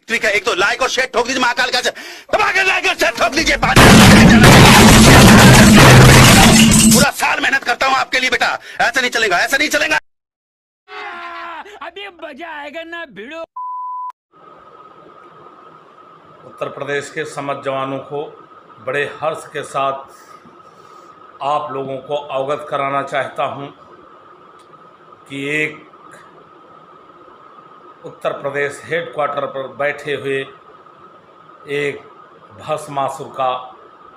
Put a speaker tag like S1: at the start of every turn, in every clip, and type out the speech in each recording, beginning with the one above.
S1: ठीक है, एक तो लाइक और शेयर ठोक दीजिए, महाकाल का लाइक और शेयर ठोक लीजिए। पूरा साल मेहनत करता हूँ आपके लिए बेटा, ऐसा नहीं चलेगा, ऐसा नहीं चलेगा।
S2: अभी मजा आएगा ना भिड़ो।
S3: उत्तर प्रदेश के समस्त जवानों को बड़े हर्ष के साथ आप लोगों को अवगत कराना चाहता हूं कि एक उत्तर प्रदेश हेडक्वार्टर पर बैठे हुए एक भस्मासुर का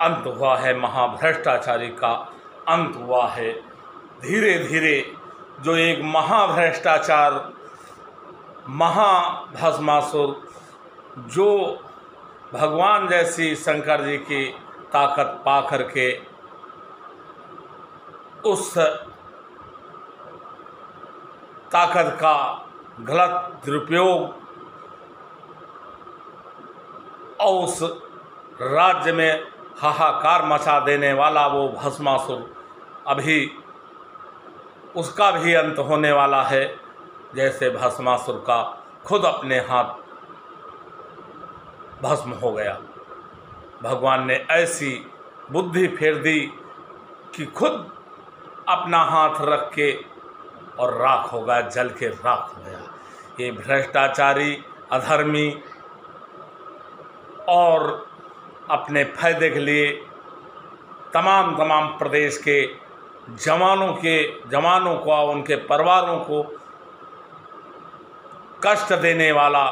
S3: अंत हुआ है, महाभ्रष्टाचारी का अंत हुआ है। धीरे धीरे जो एक महाभ्रष्टाचार, महाभस्मासुर, जो भगवान जैसी शंकर जी की ताकत पा करके उस ताकत का गलत दुरुपयोग और उस राज्य में हाहाकार मचा देने वाला वो भस्मासुर, अभी उसका भी अंत होने वाला है। जैसे भस्मासुर का खुद अपने हाथ भस्म हो गया, भगवान ने ऐसी बुद्धि फेर दी कि खुद अपना हाथ रख के और राख हो गया, जल के राख हो गया। ये भ्रष्टाचारी, अधर्मी और अपने फायदे के लिए तमाम प्रदेश के जवानों को और उनके परिवारों को कष्ट देने वाला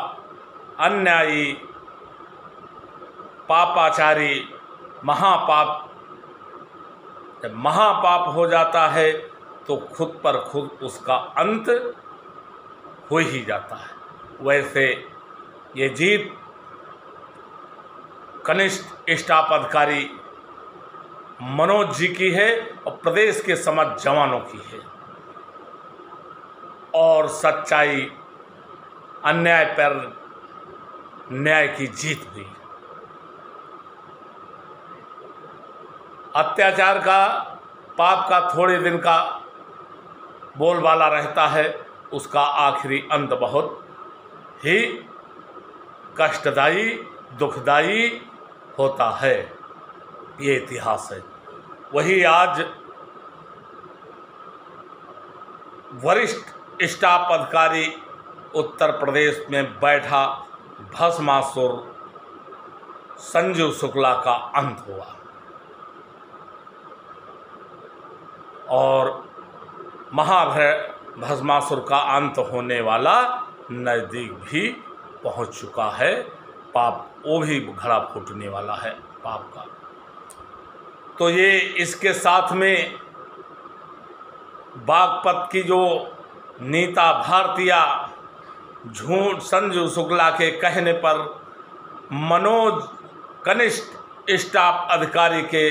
S3: अन्यायी, पापाचारी, महापाप, जब महापाप हो जाता है तो खुद पर खुद उसका अंत हो ही जाता है। वैसे ये जीत कनिष्ठ स्टाफ अधिकारी मनोज जी की है और प्रदेश के समस्त जवानों की है, और सच्चाई, अन्याय पर न्याय की जीत हुई। अत्याचार का, पाप का थोड़े दिन का बोलबाला रहता है, उसका आखिरी अंत बहुत ही कष्टदायी, दुखदायी होता है। ये इतिहास है। वही आज वरिष्ठ स्टाफ अधिकारी उत्तर प्रदेश में बैठा भस्मासुर संजीव शुक्ला का अंत हुआ और भस्मासुर का अंत होने वाला नज़दीक भी पहुंच चुका है। पाप वो भी घड़ा फूटने वाला है पाप का। तो ये इसके साथ में बागपत की जो नीता भारतीय झूठ संजीव शुक्ला के कहने पर मनोज कनिष्ठ स्टाफ अधिकारी के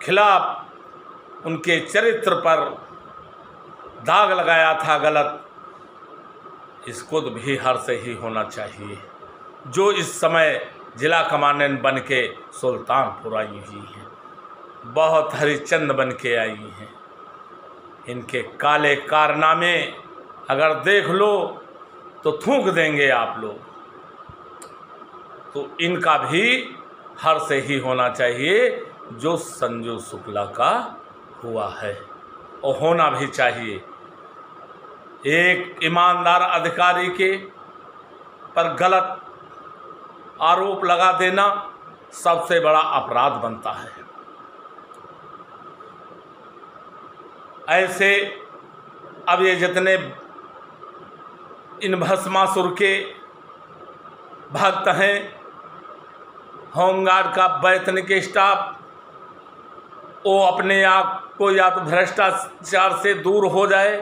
S3: खिलाफ, उनके चरित्र पर दाग लगाया था गलत, इसको तो भी हर से ही होना चाहिए। जो इस समय जिला कमांडेंट बन के सुल्तानपुर आई हुई हैं, बहुत हरिचंद बन के आई हैं, इनके काले कारनामे अगर देख लो तो थूक देंगे आप लोग। तो इनका भी हर से ही होना चाहिए जो संजीव शुक्ला का हुआ है, और होना भी चाहिए। एक ईमानदार अधिकारी के पर गलत आरोप लगा देना सबसे बड़ा अपराध बनता है। ऐसे अब ये जितने इन भस्मासुर के भक्त हैं, होमगार्ड का वैतनिक स्टाफ, वो अपने आप को या तो भ्रष्टाचार से दूर हो जाए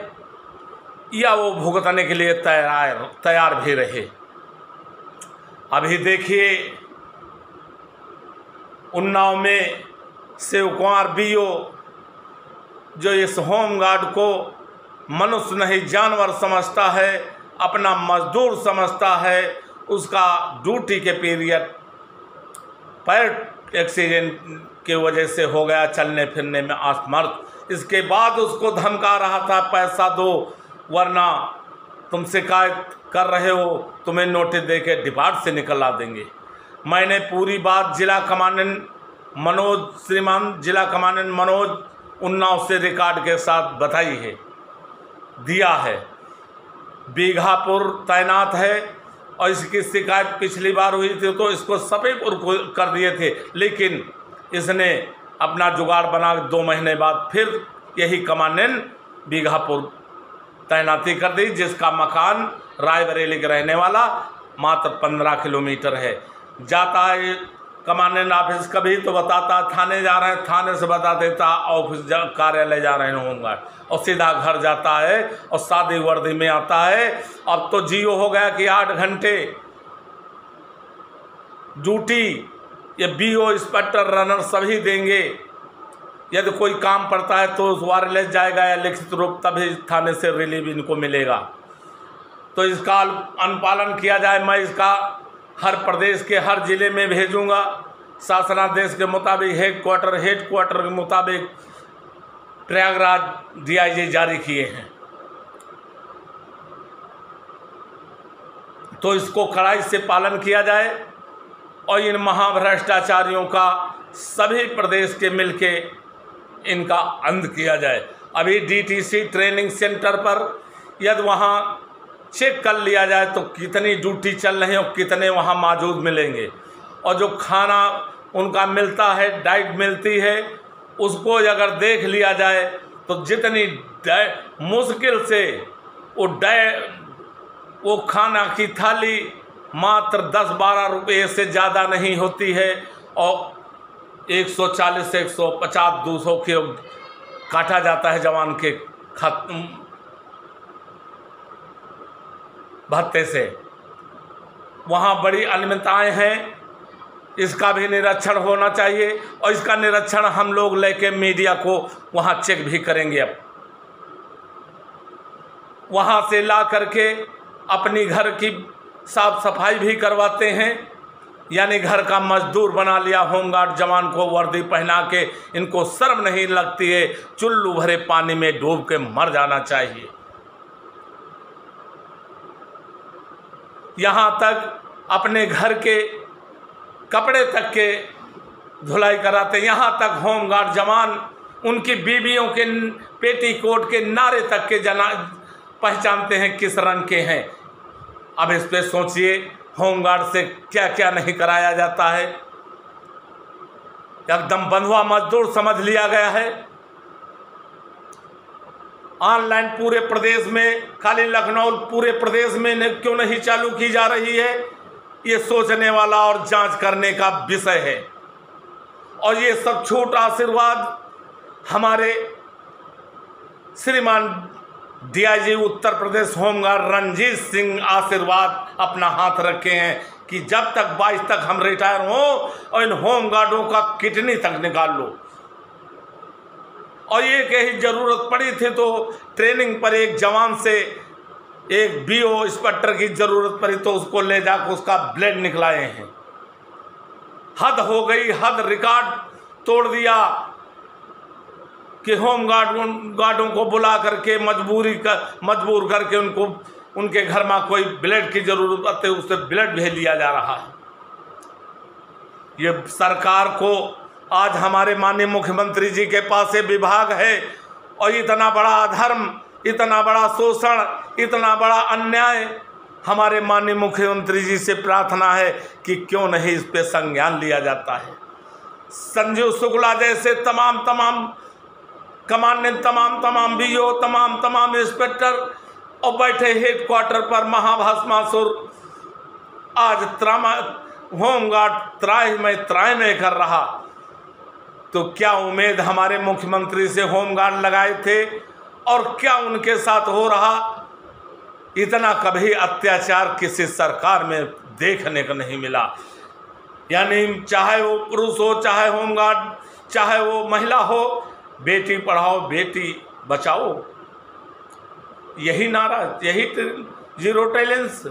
S3: या वो भुगतने के लिए तैयार भी रहे। अभी देखिए उन्नाव में शिव कुमार बीओ, जो इस होमगार्ड को मनुष्य नहीं जानवर समझता है, अपना मजदूर समझता है, उसका ड्यूटी के पीरियड पैर एक्सीडेंट के वजह से हो गया, चलने फिरने में असमर्थ। इसके बाद उसको धमका रहा था पैसा दो वरना तुम शिकायत कर रहे हो तुम्हें नोटिस दे के डिपार्ट से निकला देंगे। मैंने पूरी बात जिला कमांडेंट मनोज उन्नाव से रिकॉर्ड के साथ बताई है, दिया है। बीघापुर तैनात है और इसकी शिकायत पिछली बार हुई थी तो इसको सफेपुर कर दिए थे, लेकिन इसने अपना जुगाड़ बना 2 महीने बाद फिर यही कमांडेंट बीघापुर तैनाती कर दी, जिसका मकान रायबरेली के रहने वाला मात्र 15 किलोमीटर है। जाता है कमांडेंट ऑफिस, कभी तो बताता थाने जा रहे हैं, थाने से बता देता ऑफिस कार्यालय जा रहे हैं होमगार्ड, और सीधा घर जाता है और सादी वर्दी में आता है। अब तो जियो हो गया कि 8 घंटे ड्यूटी ये बीओ इंस्पेक्टर रनर सभी देंगे। यदि कोई काम पड़ता है तो वायरलेस जाएगा या लिखित रूप, तभी थाने से रिलीव इनको मिलेगा। तो इसका अनुपालन किया जाए। मैं इसका हर प्रदेश के हर जिले में भेजूंगा। शासनादेश के मुताबिक हेडक्वार्टर के मुताबिक प्रयागराज डीआईजी जारी किए हैं, तो इसको कड़ाई से पालन किया जाए और इन महाभ्रष्टाचारियों का सभी प्रदेश के मिलके इनका अंत किया जाए। अभी डीटीसी ट्रेनिंग सेंटर पर यदि वहाँ चेक कर लिया जाए तो कितनी ड्यूटी चल रही है और कितने वहाँ मौजूद मिलेंगे, और जो खाना उनका मिलता है, डाइट मिलती है, उसको अगर देख लिया जाए तो जितनी मुश्किल से वो खाना की थाली मात्र 10-12 रुपये से ज़्यादा नहीं होती है, और 140 से 150 200 किलो काटा जाता है जवान के भत्ते से। वहाँ बड़ी अनियमितताएं हैं, इसका भी निरीक्षण होना चाहिए, और इसका निरीक्षण हम लोग लेके मीडिया को वहाँ चेक भी करेंगे। अब वहाँ से ला करके अपनी घर की साफ सफाई भी करवाते हैं, यानी घर का मजदूर बना लिया होमगार्ड जवान को वर्दी पहना के। इनको शर्म नहीं लगती है, चुल्लू भरे पानी में डूब के मर जाना चाहिए। यहाँ तक अपने घर के कपड़े तक के धुलाई कराते, यहाँ तक होमगार्ड जवान उनकी बीवियों के पेटीकोट के नारे तक के पहचानते हैं किस रंग के हैं। अब इस पे सोचिए, होमगार्ड से क्या क्या नहीं कराया जाता है। एकदम बंधुआ मजदूर समझ लिया गया है। ऑनलाइन पूरे प्रदेश में, खाली लखनऊ पूरे प्रदेश में क्यों नहीं चालू की जा रही है, ये सोचने वाला और जांच करने का विषय है। और ये सब छूट आशीर्वाद हमारे श्रीमान डीआईजी उत्तर प्रदेश होमगार्ड रणजीत सिंह आशीर्वाद अपना हाथ रखे हैं कि जब तक 22 तक हम रिटायर हों और इन होमगार्डों का किडनी तक निकाल लो। और ये कहीं ज़रूरत पड़ी थी तो ट्रेनिंग पर एक जवान से एक बीओ इंस्पेक्टर की ज़रूरत पड़ी तो उसको ले जाकर उसका ब्लड निकलाए हैं। हद हो गई, हद। रिकॉर्ड तोड़ दिया कि होमगार्डों को बुला करके मजबूर करके उनके घर में कोई ब्लड की ज़रूरत है, उससे ब्लड भेज लिया जा रहा है। ये सरकार को आज हमारे माननीय मुख्यमंत्री जी के पास ये विभाग है, और इतना बड़ा अधर्म, इतना बड़ा शोषण, इतना बड़ा अन्याय, हमारे माननीय मुख्यमंत्री जी से प्रार्थना है कि क्यों नहीं इस पे संज्ञान लिया जाता है। संजीव शुक्ला जैसे तमाम कमांडेंट, तमाम बीओ, तमाम इंस्पेक्टर और बैठे हेडक्वार्टर पर महाभस्मासुर आज होमगार्ड त्राय में कर रहा। तो क्या उम्मीद हमारे मुख्यमंत्री से होमगार्ड लगाए थे, और क्या उनके साथ हो रहा। इतना कभी अत्याचार किसी सरकार में देखने को नहीं मिला। यानी चाहे वो पुरुष हो, चाहे होमगार्ड, चाहे वो महिला हो, बेटी पढ़ाओ बेटी बचाओ, यही नारा, यही जीरो टॉलरेंस,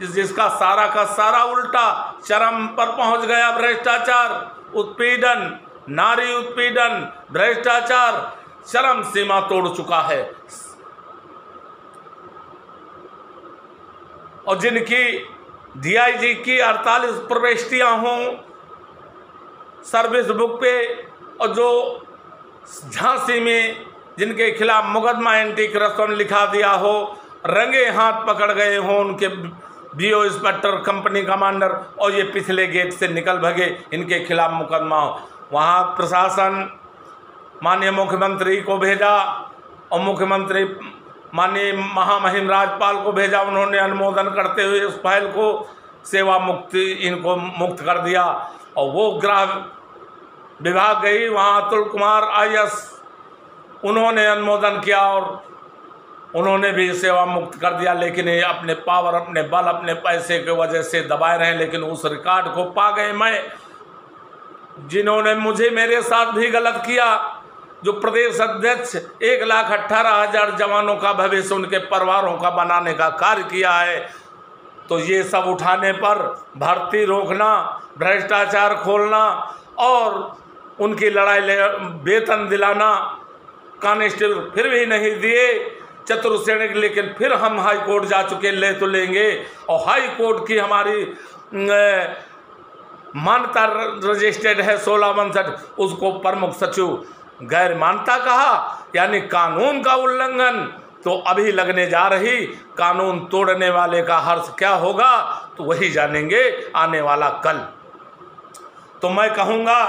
S3: जिसका सारा का सारा उल्टा चरम पर पहुंच गया। भ्रष्टाचार, उत्पीड़न, नारी उत्पीड़न, भ्रष्टाचार चरम सीमा तोड़ चुका है। और जिनकी DIG की 48 प्रविष्टियाँ हों सर्विस बुक पे, और जो झांसी में जिनके खिलाफ मुकदमा एंटी करप्शन लिखा दिया हो, रंगे हाथ पकड़ गए हों उनके BO इंस्पेक्टर, कंपनी कमांडर, और ये पिछले गेट से निकल भगे, इनके खिलाफ मुकदमा हो। वहाँ प्रशासन माननीय मुख्यमंत्री को भेजा और मुख्यमंत्री माननीय महामहिम राज्यपाल को भेजा, उन्होंने अनुमोदन करते हुए उस फाइल को सेवा मुक्ति इनको मुक्त कर दिया। और वो गृह विभाग गई, वहाँ अतुल कुमार IS उन्होंने अनुमोदन किया और उन्होंने भी सेवा मुक्त कर दिया, लेकिन ये अपने पावर, अपने बल, अपने पैसे के वजह से दबाए रहे। लेकिन उस रिकॉर्ड को पा गए मैं, जिन्होंने मुझे मेरे साथ भी गलत किया, जो प्रदेश अध्यक्ष 1,18,000 जवानों का भविष्य उनके परिवारों का बनाने का कार्य किया है। तो ये सब उठाने पर भर्ती रोकना, भ्रष्टाचार खोलना और उनकी लड़ाई वेतन दिलाना, कांस्टेबल फिर भी नहीं दिए चतुर्श्रेणी, लेकिन फिर हम हाई कोर्ट जा चुके, ले तो लेंगे। और हाई कोर्ट की हमारी मान्यता रजिस्टर्ड है 1659, उसको प्रमुख सचिव गैर मान्यता कहा, यानी कानून का उल्लंघन। तो अभी लगने जा रही, कानून तोड़ने वाले का हर्ष क्या होगा तो वही जानेंगे आने वाला कल। तो मैं कहूँगा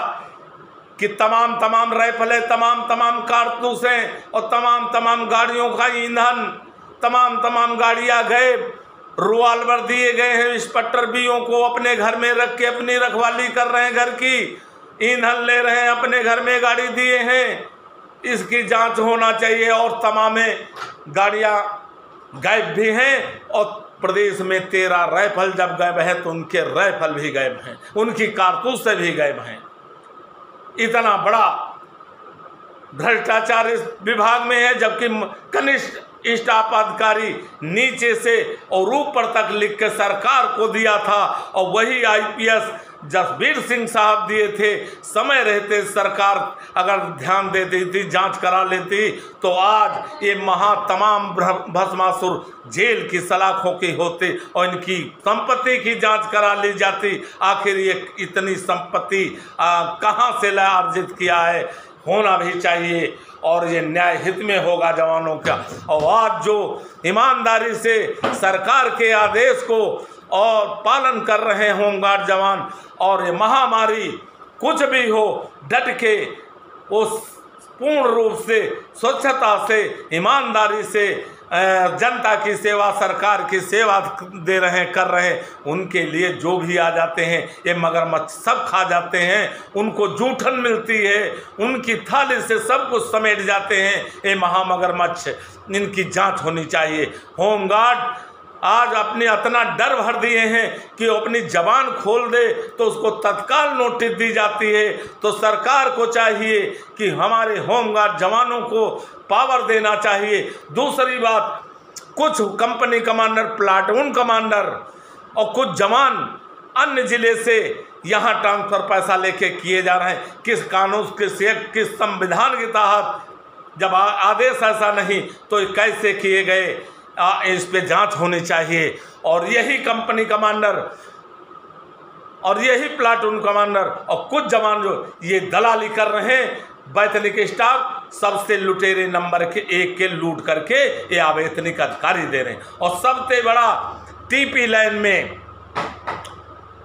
S3: कि तमाम राइफलें, तमाम कारतूसें और तमाम गाड़ियों का ईंधन, तमाम गाड़ियाँ गए, रिवॉल्वर दिए गए हैं इंस्पेक्टर BO को, अपने घर में रख के अपनी रखवाली कर रहे हैं, घर की ईंधन ले रहे हैं, अपने घर में गाड़ी दिए हैं। इसकी जांच होना चाहिए। और तमाम गाड़ियां गायब भी हैं, और प्रदेश में 13 राइफल जब गायब हैं तो उनके राइफल भी गायब हैं, उनकी कारतूस से भी गायब हैं। इतना बड़ा भ्रष्टाचार इस विभाग में है, जबकि कनिष्ठ स्टाफ अधिकारी नीचे से और ऊपर तक लिख के सरकार को दिया था, और वही IPS जसबीर सिंह साहब दिए थे। समय रहते सरकार अगर ध्यान देती थी, जांच करा लेती, तो आज ये तमाम भस्मासुर जेल की सलाखों की होती और इनकी संपत्ति की जांच करा ली जाती। आखिर ये इतनी संपत्ति कहाँ से अर्जित किया है, होना भी चाहिए, और ये न्याय हित में होगा जवानों का। और आज जो ईमानदारी से सरकार के आदेश को और पालन कर रहे होमगार्ड जवान, और ये महामारी कुछ भी हो डट के वो पूर्ण रूप से स्वच्छता से, ईमानदारी से जनता की सेवा, सरकार की सेवा दे रहे हैं, कर रहे हैं, उनके लिए जो भी आ जाते हैं ये मगरमच्छ सब खा जाते हैं, उनको जूठन मिलती है, उनकी थाली से सब कुछ समेट जाते हैं ये महामगरमच्छ। इनकी जांच होनी चाहिए। होमगार्ड आज अपने इतना डर भर दिए हैं कि वो अपनी जबान खोल दे तो उसको तत्काल नोटिस दी जाती है। तो सरकार को चाहिए कि हमारे होमगार्ड जवानों को पावर देना चाहिए। दूसरी बात, कुछ कंपनी कमांडर, प्लाटून कमांडर और कुछ जवान अन्य जिले से यहाँ ट्रांसफर पैसा लेके किए जा रहे हैं। किस कानून, किस संविधान के तहत? जब आदेश ऐसा नहीं तो कैसे किए गए, इस पे जांच होनी चाहिए। और यही कंपनी कमांडर और यही प्लाटून कमांडर और कुछ जवान जो ये दलाली कर रहे हैं, वैतनिक स्टाफ सबसे लुटेरे नंबर के एक के लूट करके ये अवैतनिक अधिकारी दे रहे हैं। और सबसे बड़ा TP लाइन में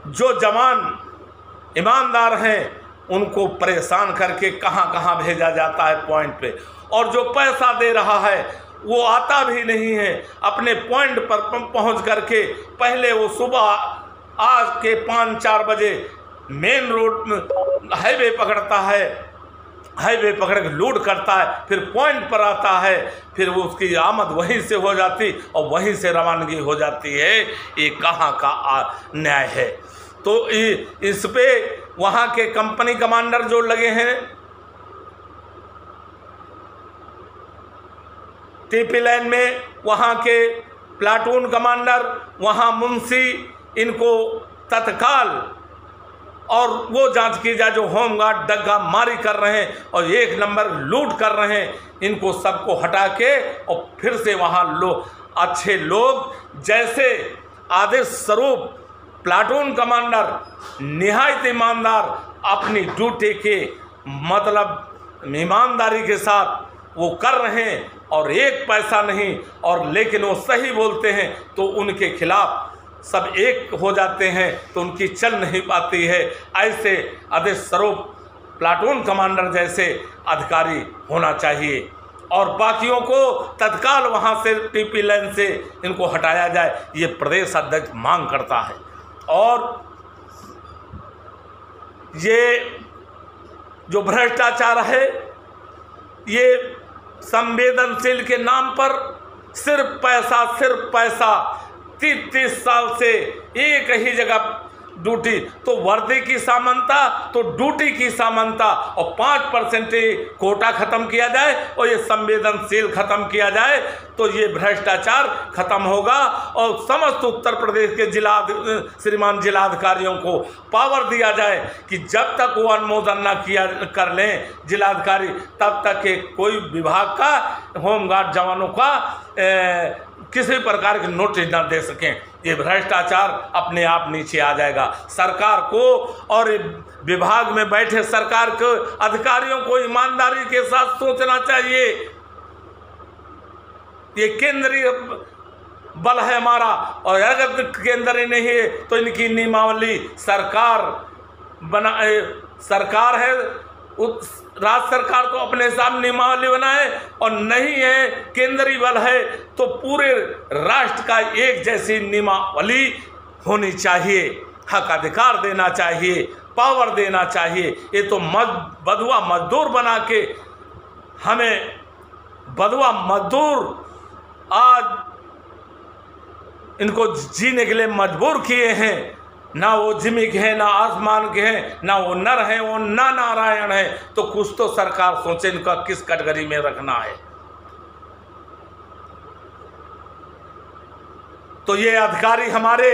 S3: जो जवान ईमानदार हैं उनको परेशान करके कहां कहां भेजा जाता है पॉइंट पे, और जो पैसा दे रहा है वो आता भी नहीं है अपने पॉइंट पर पहुंच करके। पहले वो सुबह आज के 5-4 बजे मेन रोड हाईवे पकड़ता है, हाईवे पकड़ के लूट करता है, फिर पॉइंट पर आता है, फिर वो उसकी आमद वहीं से हो जाती और वहीं से रवानगी हो जाती है। ये कहाँ का न्याय है? तो इस पे वहाँ के कंपनी कमांडर जो लगे हैं, TP लाइन में वहाँ के प्लाटून कमांडर, वहाँ मुंशी, इनको तत्काल और वो जांच की जाए जो होमगार्ड दग्गा मारी कर रहे हैं और 1 नंबर लूट कर रहे हैं। इनको सबको हटा के और फिर से वहाँ अच्छे लोग जैसे आदेश स्वरूप प्लाटून कमांडर निहायत ईमानदार अपनी ड्यूटी के मतलब ईमानदारी के साथ वो कर रहे हैं और एक पैसा नहीं, और लेकिन वो सही बोलते हैं तो उनके खिलाफ सब एक हो जाते हैं, तो उनकी चल नहीं पाती है। ऐसे आदेश स्वरूप प्लाटून कमांडर जैसे अधिकारी होना चाहिए और बाकियों को तत्काल वहाँ से टीपी लाइन से इनको हटाया जाए, ये प्रदेश अध्यक्ष मांग करता है। और ये जो भ्रष्टाचार है, ये संवेदनशील के नाम पर सिर्फ पैसा 30 साल से एक ही जगह ड्यूटी, तो वर्दी की समानता तो ड्यूटी की समानता, और 5% कोटा खत्म किया जाए और ये संवेदनशील खत्म किया जाए तो ये भ्रष्टाचार खत्म होगा। और समस्त उत्तर प्रदेश के श्रीमान जिलाधिकारियों को पावर दिया जाए कि जब तक वो अनुमोदन न किया कर लें जिलाधिकारी, तब तक के कोई विभाग का होमगार्ड जवानों का किसी प्रकार के नोटिस न दे सकें। ये भ्रष्टाचार अपने आप नीचे आ जाएगा। सरकार को और विभाग में बैठे सरकार के अधिकारियों को ईमानदारी के साथ सोचना चाहिए। ये केंद्रीय बल है हमारा, और अगर केंद्र नहीं है तो इनकी नियमावली सरकार है, राज्य सरकार तो अपने हिसाब नियमावली बनाए, और नहीं है केंद्रीय बल है तो पूरे राष्ट्र का एक जैसी नियमावली होनी चाहिए। हक अधिकार देना चाहिए, पावर देना चाहिए। ये तो बधुआ मजदूर बना के हमें बधुआ मजदूर आज इनको जीने के लिए मजबूर किए हैं। ना वो जिमी के हैं, ना आसमान के हैं, ना वो नर हैं, वो ना नारायण है। तो कुछ तो सरकार सोचे इनका किस कैटेगरी में रखना है। तो ये अधिकारी हमारे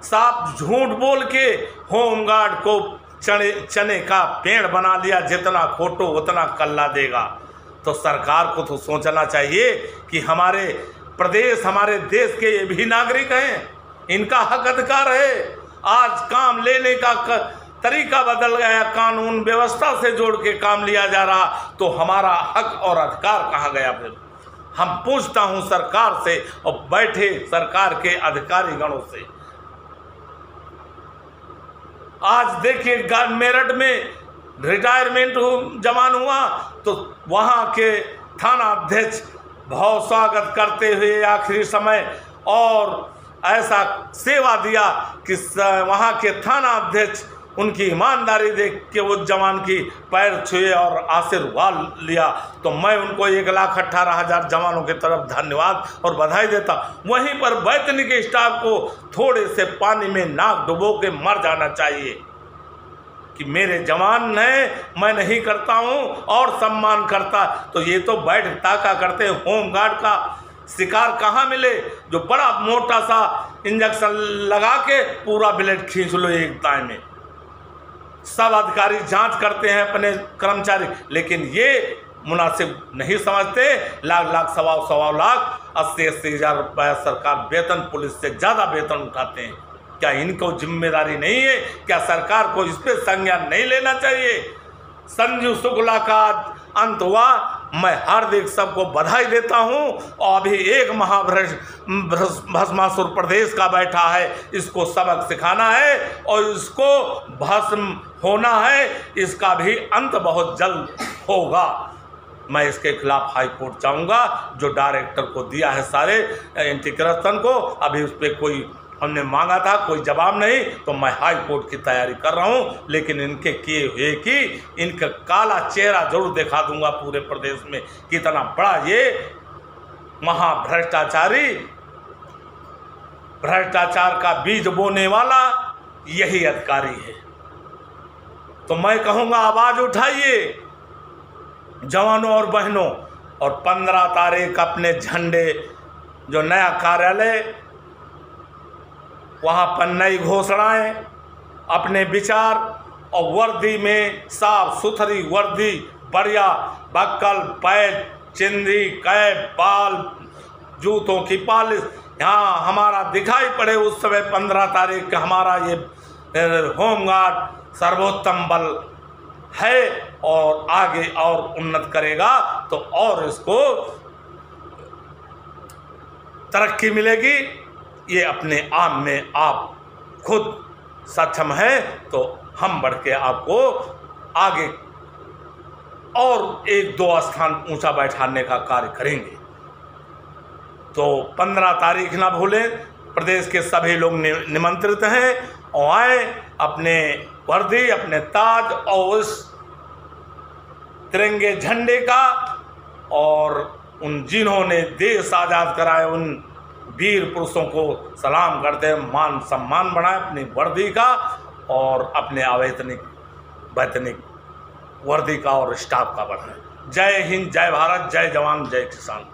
S3: साफ झूठ बोल के होमगार्ड को चने का पेड़ बना लिया, जितना खोटो उतना कल्ला देगा। तो सरकार को तो सोचना चाहिए कि हमारे प्रदेश हमारे देश के ये भी नागरिक हैं, इनका हक अधिकार है। आज काम लेने का तरीका बदल गया, कानून व्यवस्था से जोड़ के काम लिया जा रहा, तो हमारा हक और अधिकार कहाँ गया? फिर हम पूछता हूं सरकार से और बैठे सरकार के अधिकारी गणों से। आज देखिए मेरठ में रिटायरमेंट जवान हुआ तो वहां के थाना अध्यक्ष बहुत स्वागत करते हुए आखिरी समय और ऐसा सेवा दिया कि वहाँ के थाना अध्यक्ष उनकी ईमानदारी देख के वो जवान की पैर छुए और आशीर्वाद लिया। तो मैं उनको 1,18,000 जवानों की तरफ धन्यवाद और बधाई देता। वहीं पर वैतनिक स्टाफ को थोड़े से पानी में नाक डुबो के मर जाना चाहिए कि मेरे जवान हैं, मैं नहीं करता हूँ और सम्मान करता। तो ये तो बैठ ताका करते होमगार्ड का शिकार कहाँ मिले, जो बड़ा मोटा सा इंजेक्शन लगा के पूरा ब्लेड खींच लो एक दाएं में। सब अधिकारी जांच करते हैं अपने कर्मचारी, लेकिन ये मुनासिब नहीं समझते। लाख सवा लाख 80 हज़ार रुपया सरकार वेतन पुलिस से ज़्यादा वेतन उठाते हैं। क्या इनको जिम्मेदारी नहीं है? क्या सरकार को इस पर संज्ञान नहीं लेना चाहिए? संजू शुक्ला का अंत हुआ, मैं हार्दिक सबको बधाई देता हूं। और अभी एक भस्मासुर प्रदेश का बैठा है, इसको सबक सिखाना है और इसको भस्म होना है। इसका भी अंत बहुत जल्द होगा। मैं इसके खिलाफ हाई कोर्ट जाऊंगा, जो डायरेक्टर को दिया है सारे एंटी करप्शन को। अभी उस पर कोई हमने मांगा था, कोई जवाब नहीं, तो मैं हाई कोर्ट की तैयारी कर रहा हूं। लेकिन इनके किए हुए कि इनका काला चेहरा जरूर दिखा दूंगा पूरे प्रदेश में, कितना बड़ा ये महाभ्रष्टाचारी, भ्रष्टाचार का बीज बोने वाला यही अधिकारी है। तो मैं कहूंगा आवाज उठाइए जवानों और बहनों, और 15 तारीख अपने झंडे, जो नया कार्यालय, वहाँ पर नई घोषणाएं, अपने विचार और वर्दी में साफ सुथरी वर्दी, बढ़िया बक्कल, पैच, चिंदी, कैप, बाल, जूतों की पॉलिश, यहाँ हमारा दिखाई पड़े उस समय 15 तारीख का हमारा ये होमगार्ड सर्वोत्तम बल है और आगे और उन्नत करेगा तो और इसको तरक्की मिलेगी। ये अपने आप में आप खुद सक्षम है तो हम बढ़ के आपको आगे और 1-2 स्थान ऊंचा बैठाने का कार्य करेंगे। तो 15 तारीख ना भूलें, प्रदेश के सभी लोग निमंत्रित हैं और आए अपने वर्दी, अपने ताज और उस तिरंगे झंडे का और उन जिन्होंने देश आज़ाद कराए उन वीर पुरुषों को सलाम करते हैं, मान सम्मान बढ़ाएं अपनी वर्दी का और अपने वैतनिक वर्दी का और स्टाफ का बढ़ाएं। जय हिंद, जय भारत, जय जवान, जय किसान।